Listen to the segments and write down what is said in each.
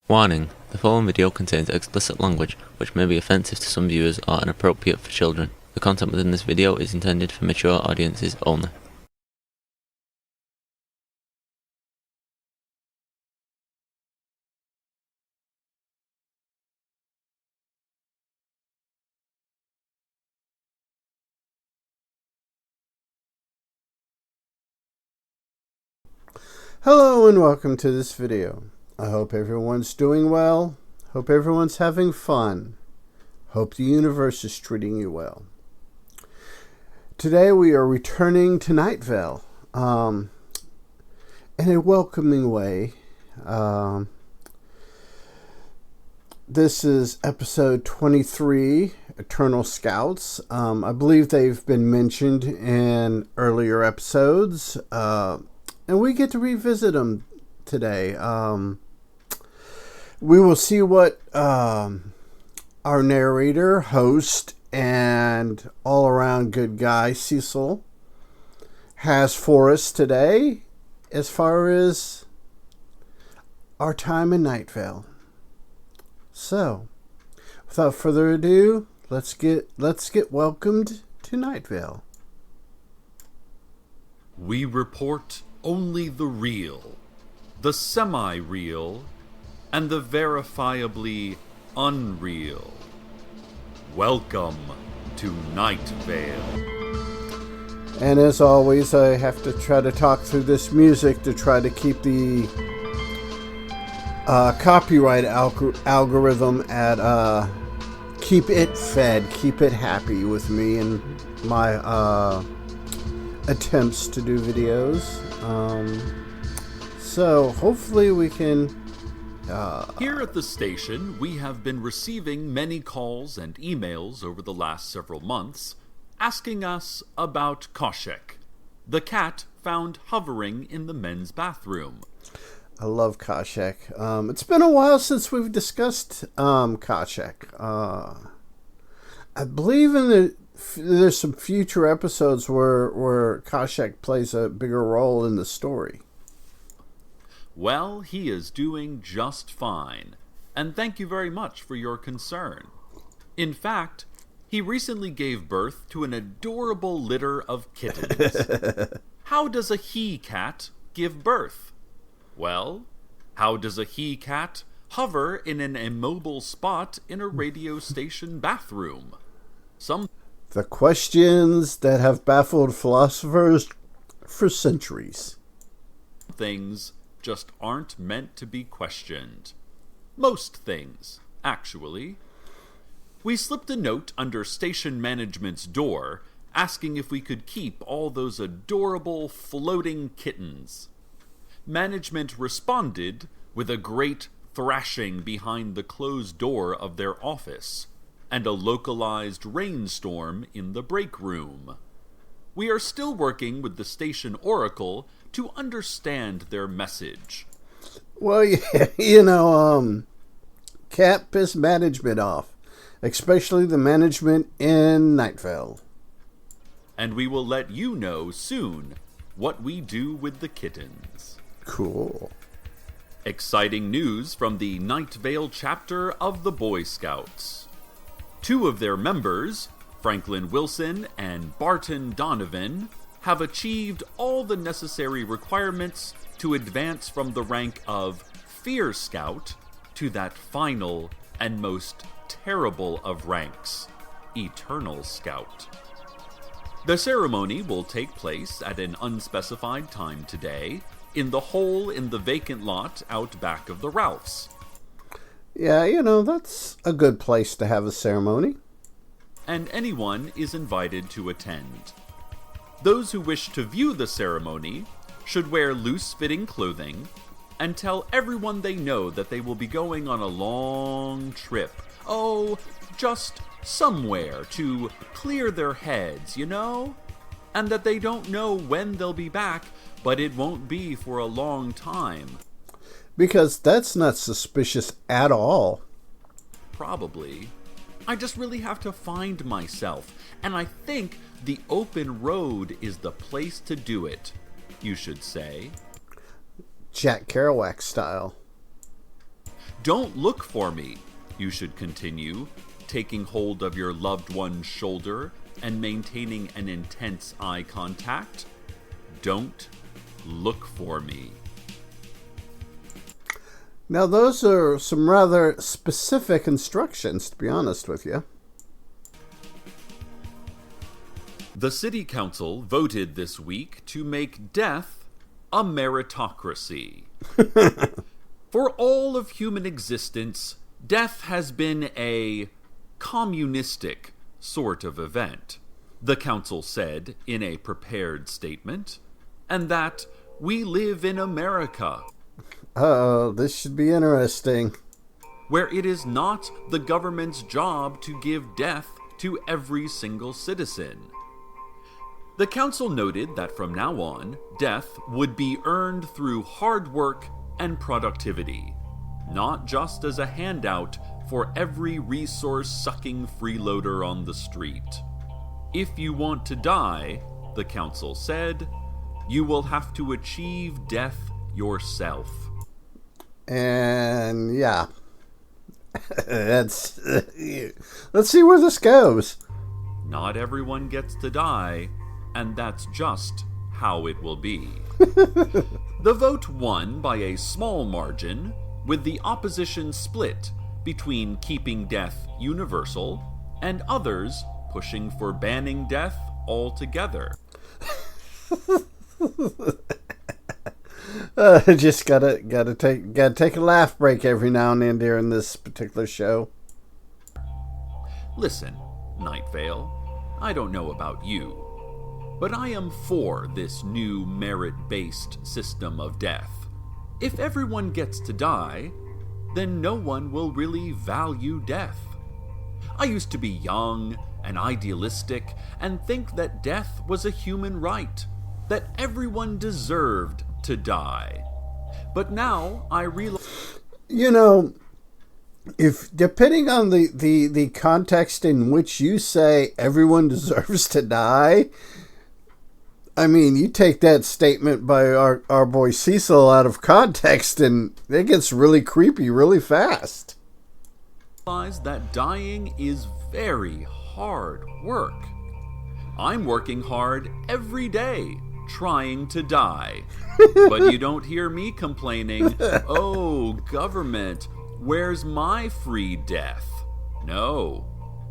Warning: the following video contains explicit language which may be offensive to some viewers or inappropriate for children. The content within this video is intended for mature audiences only. Hello and welcome to this video. I hope everyone's doing well. Hope everyone's having fun. Hope the universe is treating you well. Today we are returning to Night Vale in a welcoming way. This is episode 23, Eternal Scouts. I believe they've been mentioned in earlier episodes. And we get to revisit them today. We will see what our narrator, host, and all-around good guy, Cecil, has for us today as far as our time in Night Vale. So, without further ado, let's get welcomed to Night Vale. We report only the real, the semi-real, and the verifiably unreal. Welcome to Night Vale. And as always, I have to try to talk through this music to try to keep the copyright algorithm at keep it fed, keep it happy with me and my attempts to do videos. So hopefully we can Here at the station, we have been receiving many calls and emails over the last several months asking us about Koshek, the cat found hovering in the men's bathroom. I love Koshek. It's been a while since we've discussed Koshek. I believe there's some future episodes where Koshek plays a bigger role in the story. Well, he is doing just fine, and thank you very much for your concern. In fact, he recently gave birth to an adorable litter of kittens. How does a he-cat give birth? Well, how does a he-cat hover in an immobile spot in a radio station bathroom? The questions that have baffled philosophers for centuries. Things just aren't meant to be questioned. Most things, actually. We slipped a note under station management's door asking if we could keep all those adorable floating kittens. Management responded with a great thrashing behind the closed door of their office and a localized rainstorm in the break room. We are still working with the station oracle to understand their message. Well, yeah, can't piss management off, especially the management in Night Vale. And we will let you know soon what we do with the kittens. Cool. Exciting news from the Night Vale chapter of the Boy Scouts. 2 of their members, Franklin Wilson and Barton Donovan, have achieved all the necessary requirements to advance from the rank of Fear Scout to that final and most terrible of ranks, Eternal Scout. The ceremony will take place at an unspecified time today in the hole in the vacant lot out back of the Ralphs. Yeah, that's a good place to have a ceremony. And anyone is invited to attend. Those who wish to view the ceremony should wear loose-fitting clothing and tell everyone they know that they will be going on a long trip. Oh, just somewhere to clear their heads, And that they don't know when they'll be back, but it won't be for a long time. Because that's not suspicious at all. Probably. I just really have to find myself, and I think the open road is the place to do it, you should say. Jack Kerouac style. Don't look for me, you should continue, taking hold of your loved one's shoulder and maintaining an intense eye contact. Don't look for me. Now, those are some rather specific instructions, to be honest with you. The City Council voted this week to make death a meritocracy. For all of human existence, death has been a communistic sort of event, the council said in a prepared statement, and that we live in America. Uh-oh, this should be interesting. Where it is not the government's job to give death to every single citizen. The council noted that from now on, death would be earned through hard work and productivity, not just as a handout for every resource-sucking freeloader on the street. If you want to die, the council said, you will have to achieve death yourself. And yeah, let's see where this goes. Not everyone gets to die, and that's just how it will be. The vote won by a small margin, with the opposition split between keeping death universal and others pushing for banning death altogether. Just gotta take a laugh break every now and then during this particular show. Listen, Night Vale, I don't know about you, but I am for this new merit-based system of death. If everyone gets to die, then no one will really value death. I used to be young and idealistic and think that death was a human right, that everyone deserved to die. But now I realize... You know, if depending on the context in which you say everyone deserves to die, I mean, you take that statement by our boy Cecil out of context and it gets really creepy really fast. That dying is very hard work. I'm working hard every day trying to die. But you don't hear me complaining, oh, government, where's my free death? No.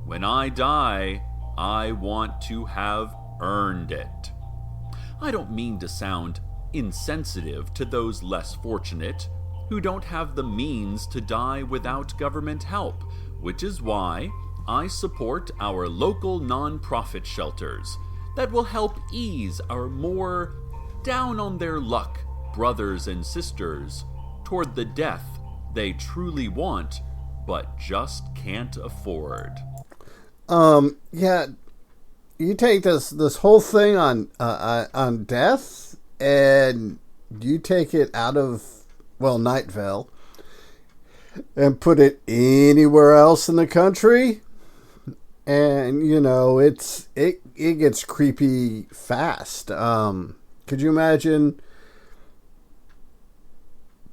When I die, I want to have earned it. I don't mean to sound insensitive to those less fortunate who don't have the means to die without government help, which is why I support our local non-profit shelters that will help ease our more down-on-their-luck brothers and sisters toward the death they truly want but just can't afford. Yeah, you take this whole thing on death and you take it out of, well, Night Vale and put it anywhere else in the country, and you know it gets creepy fast. Could you imagine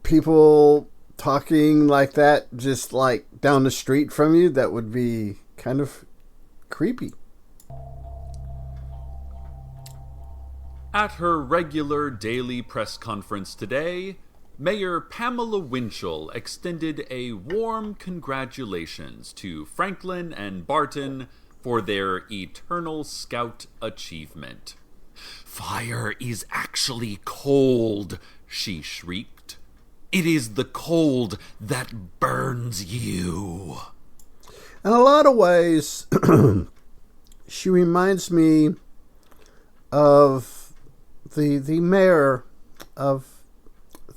people talking like that just like down the street from you? That would be kind of creepy. At her regular daily press conference today, Mayor Pamela Winchell extended a warm congratulations to Franklin and Barton for their Eternal Scout achievement. "Fire is actually cold," she shrieked. "It is the cold that burns you." In a lot of ways, she reminds me of the mayor of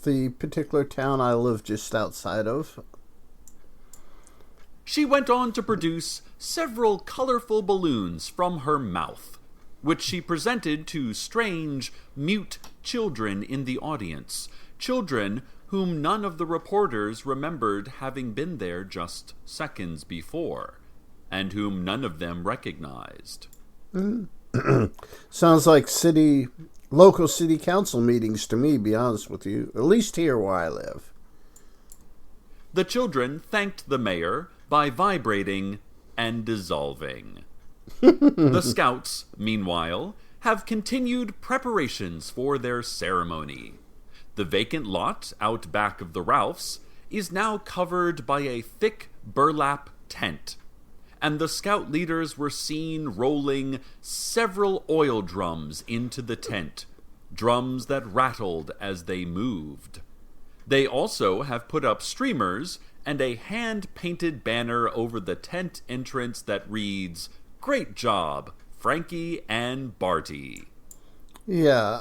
the particular town I live just outside of. She went on to produce several colorful balloons from her mouth, which she presented to strange, mute children in the audience, children whom none of the reporters remembered having been there just seconds before, and whom none of them recognized. Sounds like local city council meetings to me, be honest with you. At least here where I live. The children thanked the mayor by vibrating and dissolving. The Scouts, meanwhile, have continued preparations for their ceremony. The vacant lot out back of the Ralphs is now covered by a thick burlap tent, and the Scout leaders were seen rolling several oil drums into the tent, drums that rattled as they moved. They also have put up streamers and a hand-painted banner over the tent entrance that reads, "Great job, Frankie and Barty." Yeah,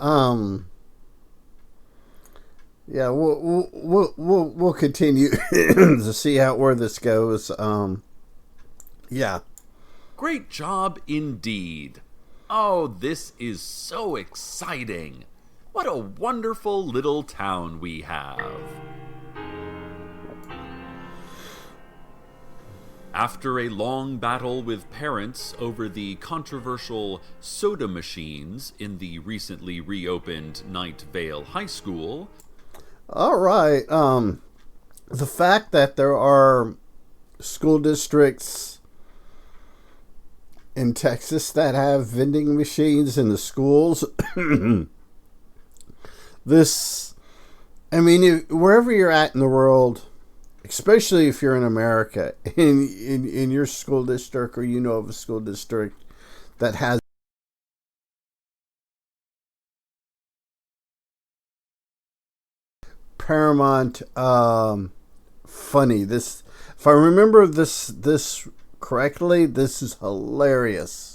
we'll continue to see where this goes. Yeah. Great job indeed. Oh, this is so exciting. What a wonderful little town we have. After a long battle with parents over the controversial soda machines in the recently reopened Night Vale High School. All right. The fact that there are school districts in Texas that have vending machines in the schools. Wherever you're at in the world, especially if you're in America, in your school district, or you know of a school district that has paramount funny. This, if I remember this correctly, this is hilarious.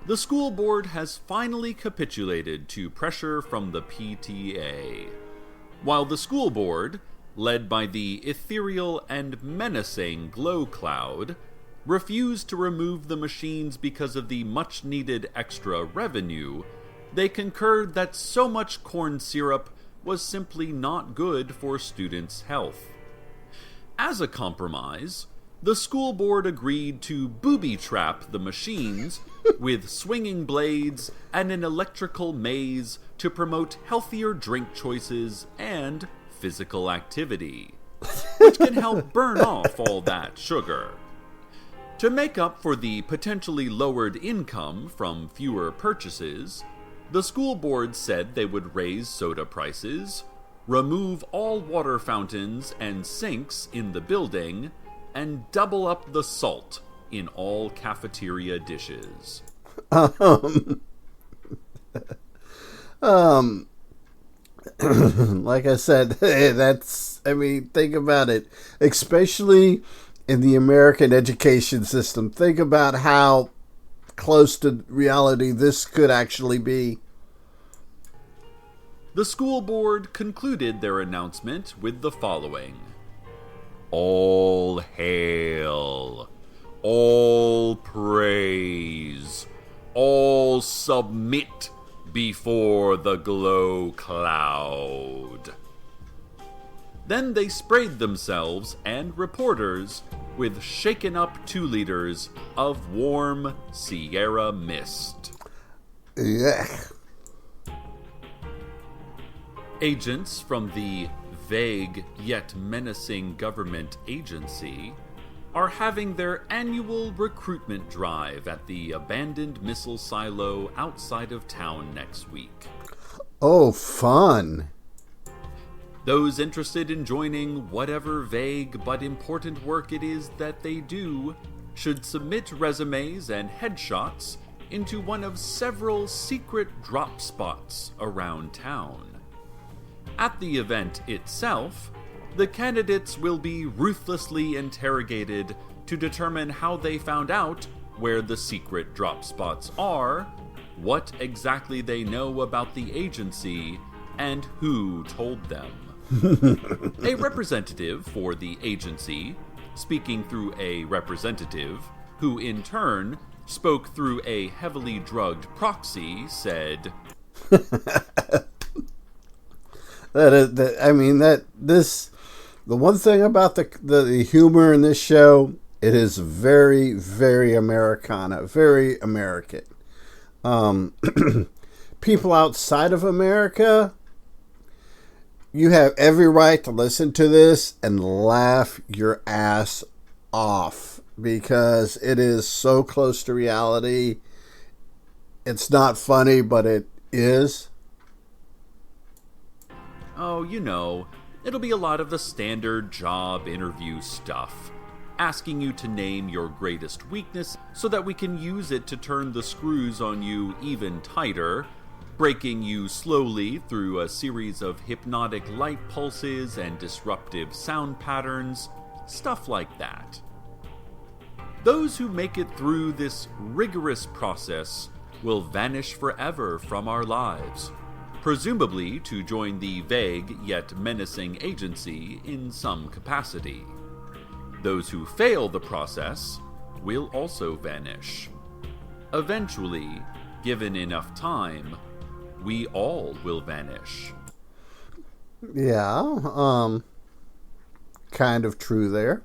The school board has finally capitulated to pressure from the PTA. While the school board, led by the ethereal and menacing Glow Cloud, refused to remove the machines because of the much-needed extra revenue, they concurred that so much corn syrup was simply not good for students' health. As a compromise, the school board agreed to booby-trap the machines with swinging blades and an electrical maze to promote healthier drink choices and physical activity, which can help burn off all that sugar. To make up for the potentially lowered income from fewer purchases, the school board said they would raise soda prices, remove all water fountains and sinks in the building, and double up the salt in all cafeteria dishes. Like I said, think about it. Especially in the American education system. Think about how close to reality this could actually be. The school board concluded their announcement with the following. All hail, all praise, all submit before the Glow Cloud. Then they sprayed themselves and reporters with shaken up 2 liters of warm Sierra mist. Yeah. Agents from the vague yet menacing government agency are having their annual recruitment drive at the abandoned missile silo outside of town next week. Oh, fun. Those interested in joining whatever vague but important work it is that they do should submit resumes and headshots into one of several secret drop spots around town. At the event itself, the candidates will be ruthlessly interrogated to determine how they found out where the secret drop spots are, what exactly they know about the agency, and who told them. A representative for the agency, speaking through a representative, who in turn spoke through a heavily drugged proxy, said, The one thing about the humor in this show, it is very, very Americana, very American. People outside of America, you have every right to listen to this and laugh your ass off because it is so close to reality. It's not funny, but it is. Oh, it'll be a lot of the standard job interview stuff. Asking you to name your greatest weakness so that we can use it to turn the screws on you even tighter, breaking you slowly through a series of hypnotic light pulses and disruptive sound patterns, stuff like that. Those who make it through this rigorous process will vanish forever from our lives, presumably to join the vague yet menacing agency in some capacity. Those who fail the process will also vanish. Eventually, given enough time, we all will vanish. Yeah, kind of true there.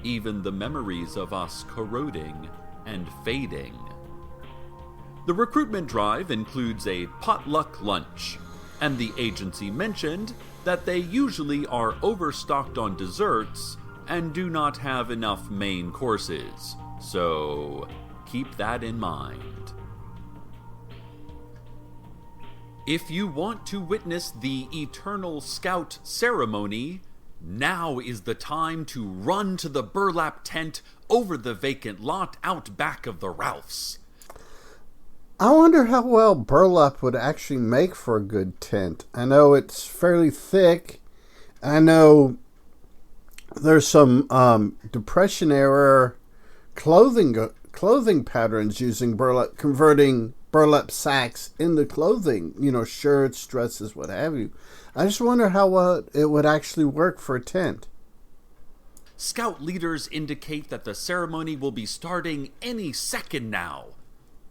Even the memories of us corroding and fading. The recruitment drive includes a potluck lunch, and the agency mentioned that they usually are overstocked on desserts and do not have enough main courses, so keep that in mind. If you want to witness the Eternal Scout ceremony, now is the time to run to the burlap tent over the vacant lot out back of the Ralphs. I wonder how well burlap would actually make for a good tent. I know it's fairly thick. I know there's some Depression era clothing patterns using burlap, converting burlap sacks into clothing. Shirts, dresses, what have you. I just wonder how well it would actually work for a tent. Scout leaders indicate that the ceremony will be starting any second now,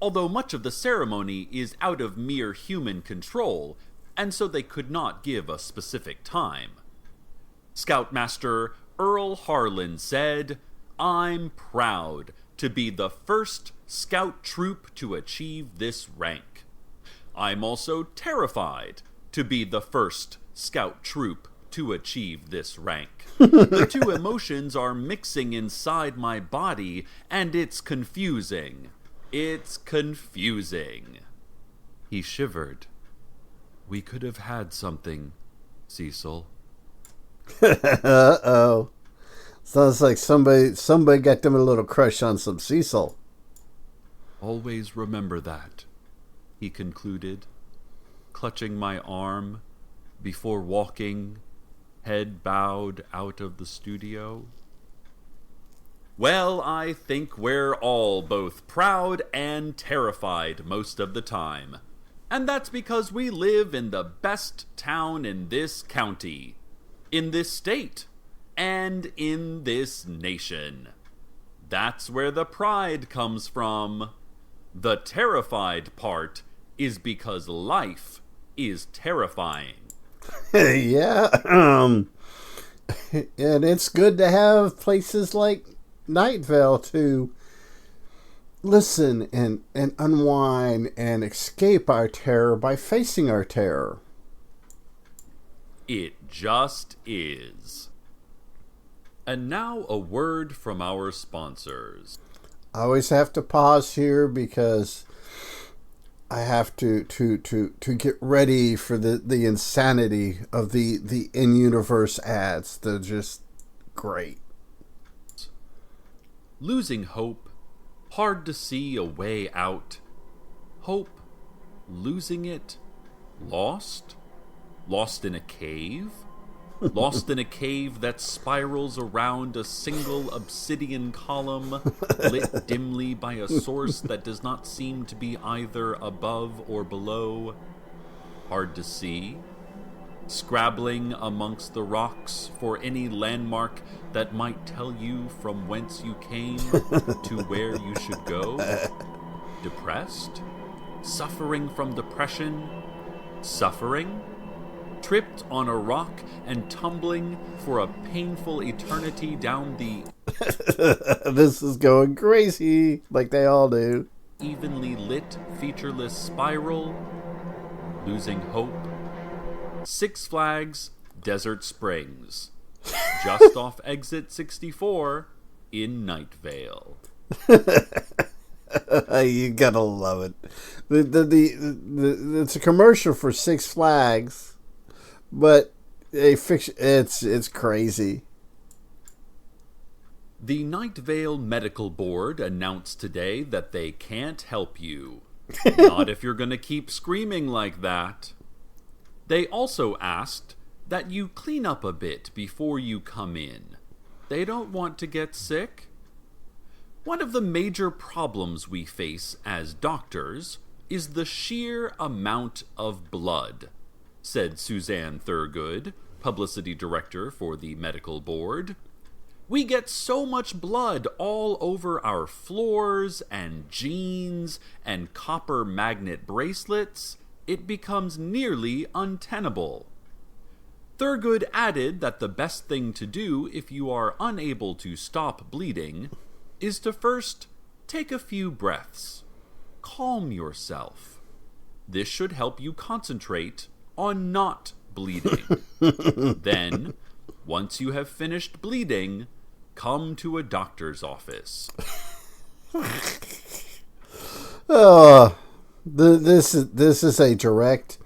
although much of the ceremony is out of mere human control, and so they could not give a specific time. Scoutmaster Earl Harlan said, "I'm proud to be the first scout troop to achieve this rank. I'm also terrified to be the first scout troop to achieve this rank. The two emotions are mixing inside my body, and it's confusing. It's confusing." He shivered. "We could have had something, Cecil." Uh-oh. Sounds like somebody got them a little crush on some Cecil. "Always remember that," he concluded, clutching my arm before walking, head bowed, out of the studio. Well, I think we're all both proud and terrified most of the time. And that's because we live in the best town in this county, in this state, and in this nation. That's where the pride comes from. The terrified part is because life is terrifying. Yeah. And it's good to have places like Night Vale to listen and unwind and escape our terror by facing our terror. It just is. And now a word from our sponsors. I always have to pause here because I have to get ready for the insanity of the in-universe ads. They're just great. Losing hope, hard to see a way out. Hope, losing it, lost? Lost in a cave? Lost in a cave that spirals around a single obsidian column, lit dimly by a source that does not seem to be either above or below. Hard to see. Scrabbling amongst the rocks for any landmark that might tell you from whence you came to where you should go. Depressed? Suffering from depression? Suffering? Tripped on a rock and tumbling for a painful eternity down the... This is going crazy, like they all do. Evenly lit, featureless spiral? Losing hope? Six Flags Desert Springs, just off exit 64 in Night Vale. You gotta love it. It's a commercial for Six Flags, but it's crazy. The Night Vale Medical Board announced today that they can't help you. Not if you're going to keep screaming like that. They also asked that you clean up a bit before you come in. They don't want to get sick. One of the major problems we face as doctors is the sheer amount of blood, said Suzanne Thurgood, publicity director for the medical board. We get so much blood all over our floors and jeans and copper magnet bracelets, it becomes nearly untenable. Thurgood added that the best thing to do if you are unable to stop bleeding is to first take a few breaths. Calm yourself. This should help you concentrate on not bleeding. Then, once you have finished bleeding, come to a doctor's office. This is a direct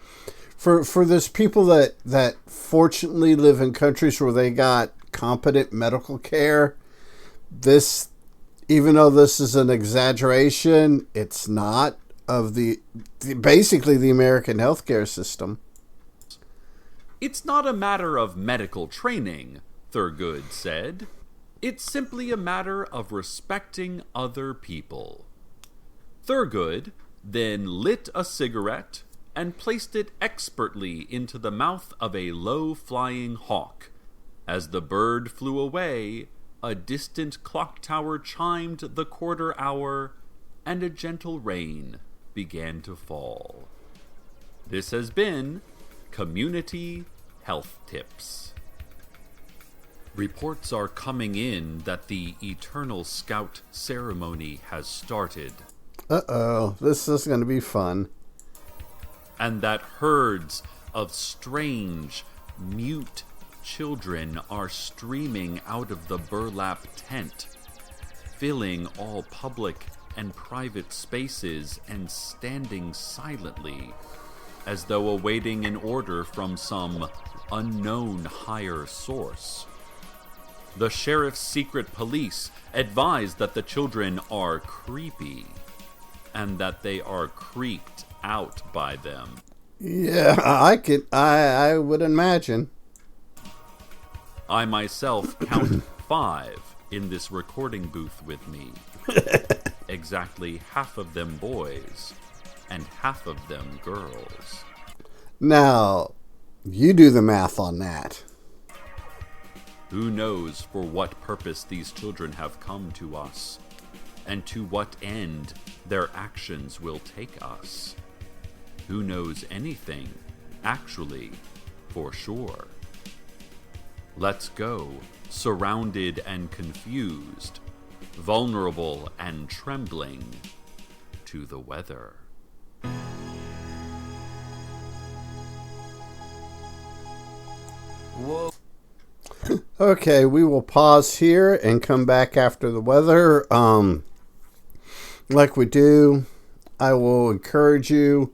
for those people that fortunately live in countries where they got competent medical care. This, even though this is an exaggeration, it's not of basically the American healthcare system. It's not a matter of medical training, Thurgood said. It's simply a matter of respecting other people. Thurgood then lit a cigarette and placed it expertly into the mouth of a low-flying hawk. As the bird flew away, a distant clock tower chimed the quarter hour, and a gentle rain began to fall. This has been Community Health Tips. Reports are coming in that the Eternal Scout ceremony has started. Uh-oh, this is going to be fun. And that herds of strange, mute children are streaming out of the burlap tent, filling all public and private spaces and standing silently, as though awaiting an order from some unknown higher source. The sheriff's secret police advise that the children are creepy, and that they are creeped out by them. Yeah, I would imagine. I myself count 5 in this recording booth with me. Exactly half of them boys, and half of them girls. Now, you do the math on that. Who knows for what purpose these children have come to us, and to what end their actions will take us? Who knows anything, actually, for sure? Let's go, surrounded and confused, vulnerable and trembling, to the weather. Whoa. Okay, we will pause here and come back after the weather. Like we do, I will encourage you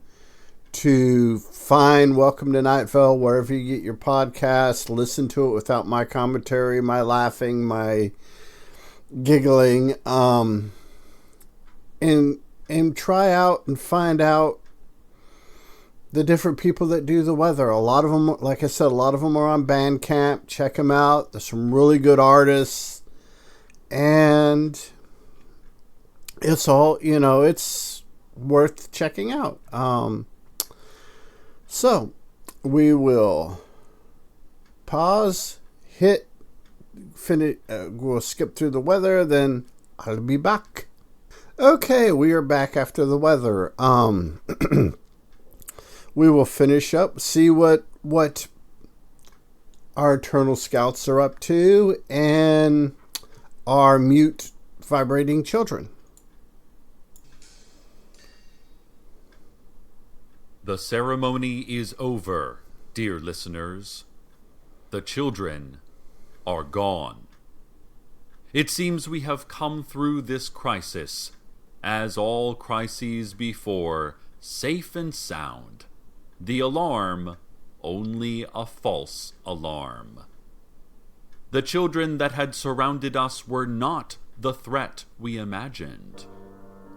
to find Welcome to Night Vale wherever you get your podcast. Listen to it without my commentary, my laughing, my giggling, and try out and find out the different people that do the weather. A lot of them, like I said, a lot of them are on Bandcamp. Check them out. There's some really good artists, and it's all, it's worth checking out. So we will pause, finish, we'll skip through the weather, then I'll be back. Okay, we are back after the weather. We will finish up, see what our Eternal Scouts are up to, and our mute vibrating children. The ceremony is over, Dear listeners, the children are gone. It seems we have come through this crisis, as all crises before, safe and sound. The alarm, only a false alarm. The children that had surrounded us were not the threat we imagined.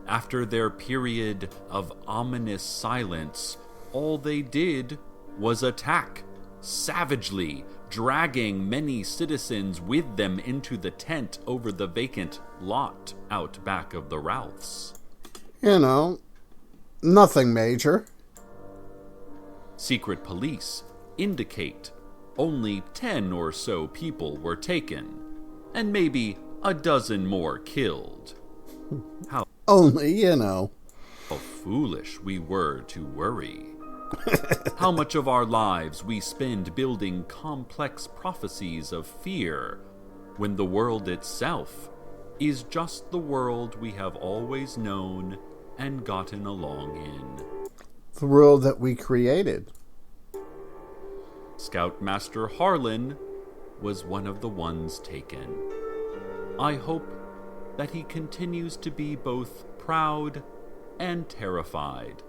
After their period of ominous silence, all they did was attack, savagely, dragging many citizens with them into the tent over the vacant lot out back of the Ralphs. You know, nothing major. Secret police indicate only 10 or so people were taken, and maybe a dozen more killed. How foolish we were to worry. How much of our lives we spend building complex prophecies of fear, when the world itself is just the world we have always known and gotten along in. The world that we created. Scoutmaster Harlan was one of the ones taken. I hope that he continues to be both proud and terrified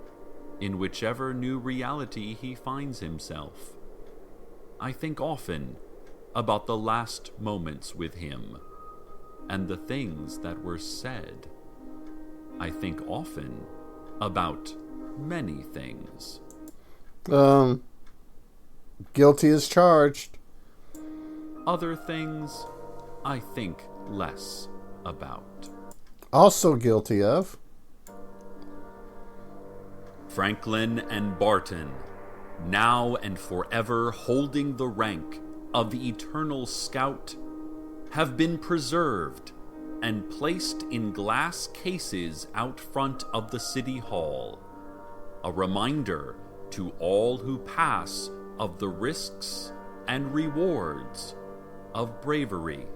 in whichever new reality he finds himself. I think often about the last moments with him and the things that were said. I think often about many things. Guilty as charged. Other things I think less about. Also guilty of. Franklin and Barton, now and forever holding the rank of the Eternal Scout, have been preserved and placed in glass cases out front of the City Hall, a reminder to all who pass of the risks and rewards of bravery,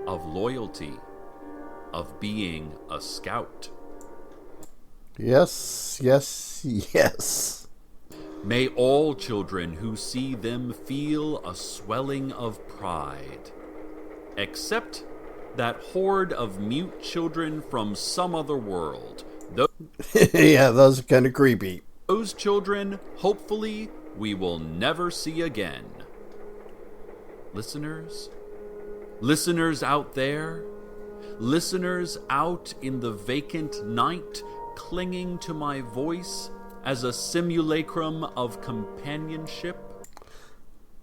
of loyalty, of being a scout. Yes, yes, yes. May all children who see them feel a swelling of pride, except that horde of mute children from some other world. Yeah, those are kind of creepy. Those children, hopefully, we will never see again. Listeners out there, listeners out in the vacant night, clinging to my voice as a simulacrum of companionship.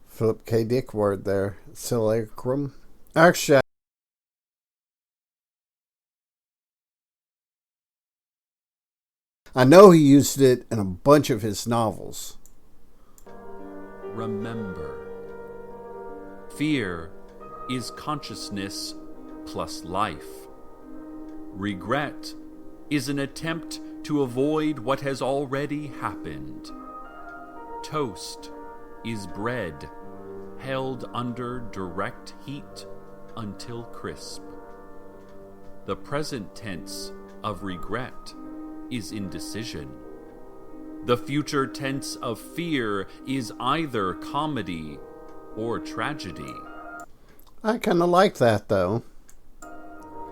Philip K. Dick word there. Simulacrum. Actually, I know he used it in a bunch of his novels. Remember, fear is consciousness plus life. Regret is an attempt to avoid what has already happened. Toast is bread held under direct heat until crisp. The present tense of regret is indecision. The future tense of fear is either comedy or tragedy. I kind of like that, though.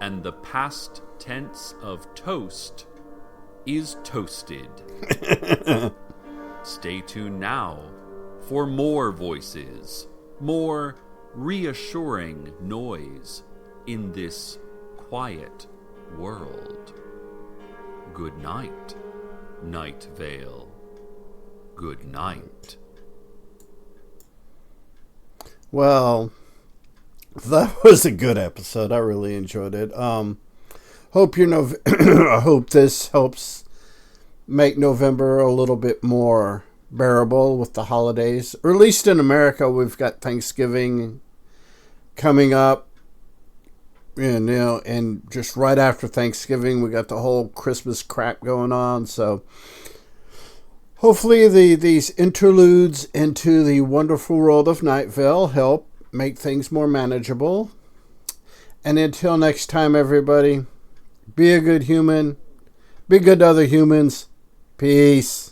And the past tense of toast is toasted. Stay tuned now for more voices, more reassuring noise in this quiet world. Good night, Night Vale. Good night. Well, that was a good episode. I really enjoyed it. Hope I hope this helps make November a little bit more bearable with the holidays. Or at least in America, we've got Thanksgiving coming up. And just right after Thanksgiving, we got the whole Christmas crap going on. So hopefully these interludes into the wonderful world of Night Vale help make things more manageable. And until next time, everybody, be a good human. Be good to other humans. Peace.